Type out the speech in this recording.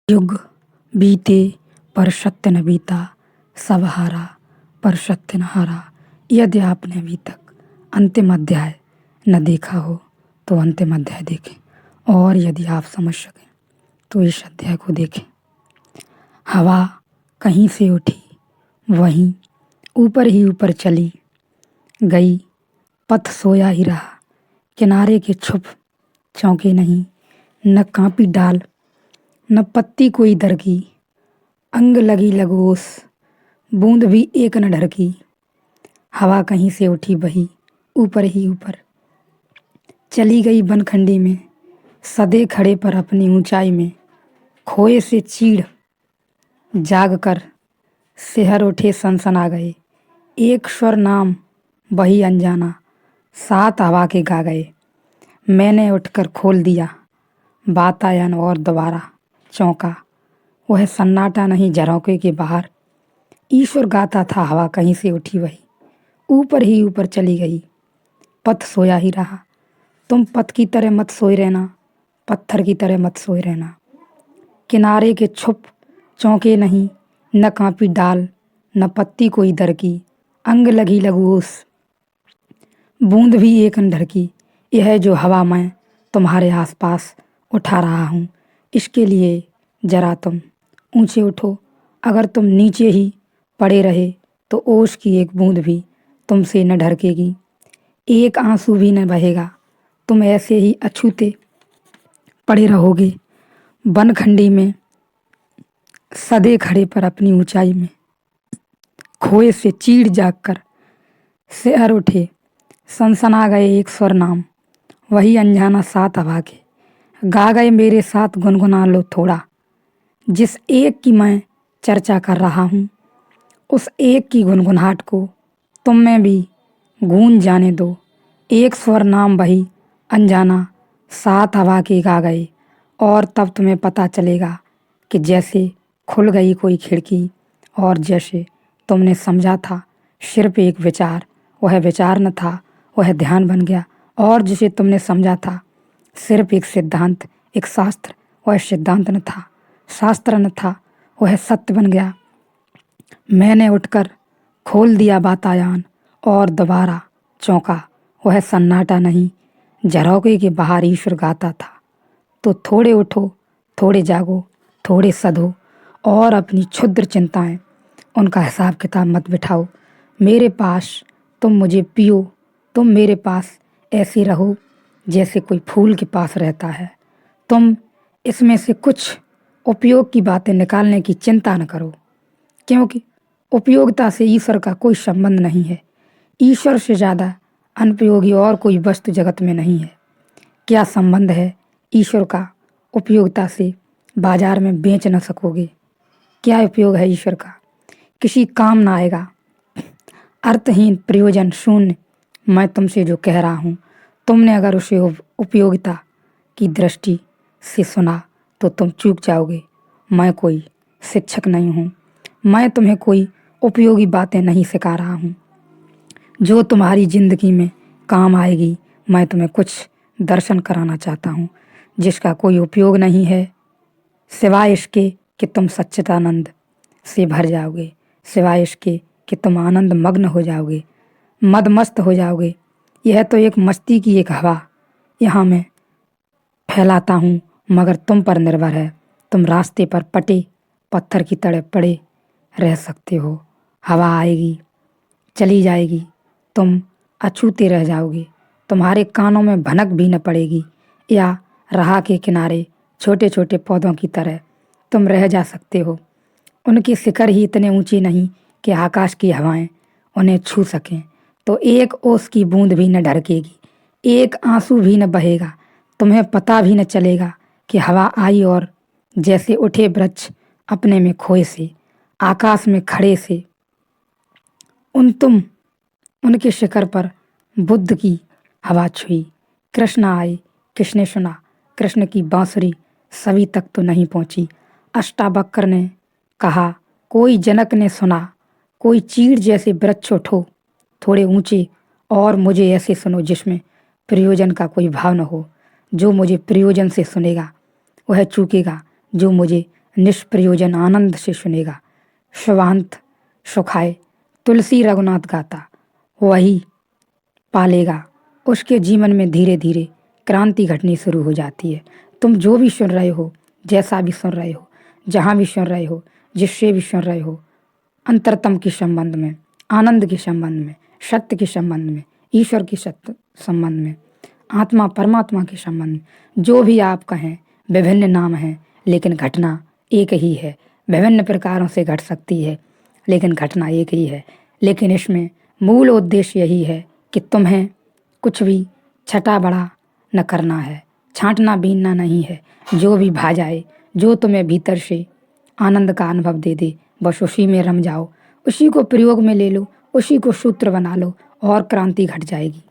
युग बीते पर सत्य न बीता, सब हारा पर सत्य न हारा। यदि आपने अभी तक अंतिम अध्याय न देखा हो तो अंतिम अध्याय देखें, और यदि आप समझ सकें तो इस अध्याय को देखें। हवा कहीं से उठी वहीं ऊपर ही ऊपर चली गई, पथ सोया ही रहा, किनारे के छुप चौंके नहीं, न कांपी डाल न पत्ती कोई दरकी, अंग लगी लगोस बूंद भी एक न ढरकी। हवा कहीं से उठी वही ऊपर ही ऊपर चली गई बनखंडी में, सदे खड़े पर अपनी ऊंचाई में, खोए से चीड़ जाग कर सिहर उठे सनसना गए। एक स्वर नाम वही अनजाना, सात हवा के गा गए। मैंने उठकर खोल दिया वातायन और दोबारा चौंका, वह सन्नाटा नहीं झरोखे के बाहर। ईश्वर गाता था हवा कहीं से उठी वही ऊपर ही ऊपर चली गई, पथ सोया ही रहा। तुम पथ की तरह मत सोए रहना, पत्थर की तरह मत सोए रहना, किनारे के छुप चौंके नहीं, न कांपी डाल न पत्ती कोई दरकी, अंग लगी लगोस बूंद भी एक न ढरकी। यह जो हवा मैं तुम्हारे आसपास उठा रहा हूँ, इसके लिए जरा तुम ऊंचे उठो। अगर तुम नीचे ही पड़े रहे तो ओस की एक बूंद भी तुमसे न ढरकेगी, एक आंसू भी न बहेगा। तुम ऐसे ही अछूते पड़े रहोगे बनखंडी में, सदे खड़े पर अपनी ऊंचाई में, खोए से चीड़ जाग कर सिहर उठे सनसना गए। एक स्वर नाम वही अनजाना, सात हवा के गा गए। मेरे साथ गुनगुना लो थोड़ा, जिस एक की मैं चर्चा कर रहा हूँ, उस एक की गुनगुनाहट को तुम में भी गूंज जाने दो। एक स्वर नाम वही अनजाना, सात हवा के गा गए। और तब तुम्हें पता चलेगा कि जैसे खुल गई कोई खिड़की, और जैसे तुमने समझा था सिर्फ एक विचार, वह विचार न था, वह ध्यान बन गया। और जिसे तुमने समझा था सिर्फ एक सिद्धांत, एक शास्त्र, वह सिद्धांत न था, शास्त्र न था, वह सत्य बन गया। मैंने उठकर खोल दिया वातायन और दोबारा चौंका, वह सन्नाटा नहीं झरोखे के बाहर। ईश्वर गाता था, तो थोड़े उठो, थोड़े जागो, थोड़े सधो, और अपनी क्षुद्र चिंताएं उनका हिसाब किताब मत बिठाओ। मेरे पास तुम मुझे पियो, तुम मेरे पास ऐसे रहो जैसे कोई फूल के पास रहता है। तुम इसमें से कुछ उपयोग की बातें निकालने की चिंता न करो, क्योंकि उपयोगिता से ईश्वर का कोई संबंध नहीं है। ईश्वर से ज़्यादा अनुपयोगी और कोई वस्तु जगत में नहीं है। क्या संबंध है ईश्वर का उपयोगिता से? बाजार में बेच न सकोगे। क्या उपयोग है ईश्वर का? किसी काम ना आएगा। अर्थहीन, प्रयोजन शून्य। मैं तुमसे जो कह रहा हूँ, तुमने अगर उसे उपयोगिता की दृष्टि से सुना तो तुम चूक जाओगे। मैं कोई शिक्षक नहीं हूँ, मैं तुम्हें कोई उपयोगी बातें नहीं सिखा रहा हूँ जो तुम्हारी जिंदगी में काम आएगी। मैं तुम्हें कुछ दर्शन कराना चाहता हूँ जिसका कोई उपयोग नहीं है, सिवाय इसके कि तुम सच्चिदानंद से भर जाओगे, सिवाय इसके कि तुम आनंद मग्न हो जाओगे, मदमस्त हो जाओगे। यह तो एक मस्ती की एक हवा यहाँ मैं फैलाता हूँ, मगर तुम पर निर्भर है। तुम रास्ते पर पटे पत्थर की तरह पड़े रह सकते हो। हवा आएगी, चली जाएगी, तुम अछूते रह जाओगे। तुम्हारे कानों में भनक भी न पड़ेगी, या राह के किनारे छोटे छोटे पौधों की तरह तुम रह जा सकते हो। उनके शिखर ही इतने ऊंचे नहीं कि आकाश की हवाएं उन्हें छू सकें। तो एक ओस की बूंद भी न ढरकेगी, एक आंसू भी न बहेगा। तुम्हें पता भी न चलेगा कि हवा आई, और जैसे उठे वृक्ष अपने में खोए से, आकाश में खड़े से, तुम उनके शिखर पर बुद्ध की हवा छुई। कृष्ण आए, किसने सुना? कृष्ण की बांसुरी सभी तक तो नहीं पहुंची। अष्टावक्र ने कहा, कोई जनक ने सुना, कोई चीड़ जैसे वृक्ष उठो थोड़े ऊंचे, और मुझे ऐसे सुनो जिसमें प्रयोजन का कोई भाव न हो। जो मुझे प्रयोजन से सुनेगा वह चूकेगा, जो मुझे निष्प्रयोजन आनंद से सुनेगा। स्वांत सुखाए तुलसी रघुनाथ गाता, वही पालेगा। उसके जीवन में धीरे धीरे क्रांति घटनी शुरू हो जाती है। तुम जो भी सुन रहे हो, जैसा भी सुन रहे हो, जहाँ भी सुन रहे हो, जिससे भी सुन रहे हो, अंतरतम के संबंध में, आनंद के संबंध में, सत्य के संबंध में, ईश्वर के सत्य संबंध में, आत्मा परमात्मा के संबंध में, जो भी आप कहें, विभिन्न नाम हैं लेकिन घटना एक ही है। विभिन्न प्रकारों से घट सकती है लेकिन घटना एक ही है। लेकिन इसमें मूल उद्देश्य यही है कि तुम्हें कुछ भी छटा बड़ा न करना है, छांटना बीनना नहीं है। जो भी भा जाए, जो तुम्हें भीतर से आनंद का अनुभव दे दे, बस उसी में रम जाओ, उसी को प्रयोग में ले लो, उसी को सूत्र बना लो और क्रांति घट जाएगी।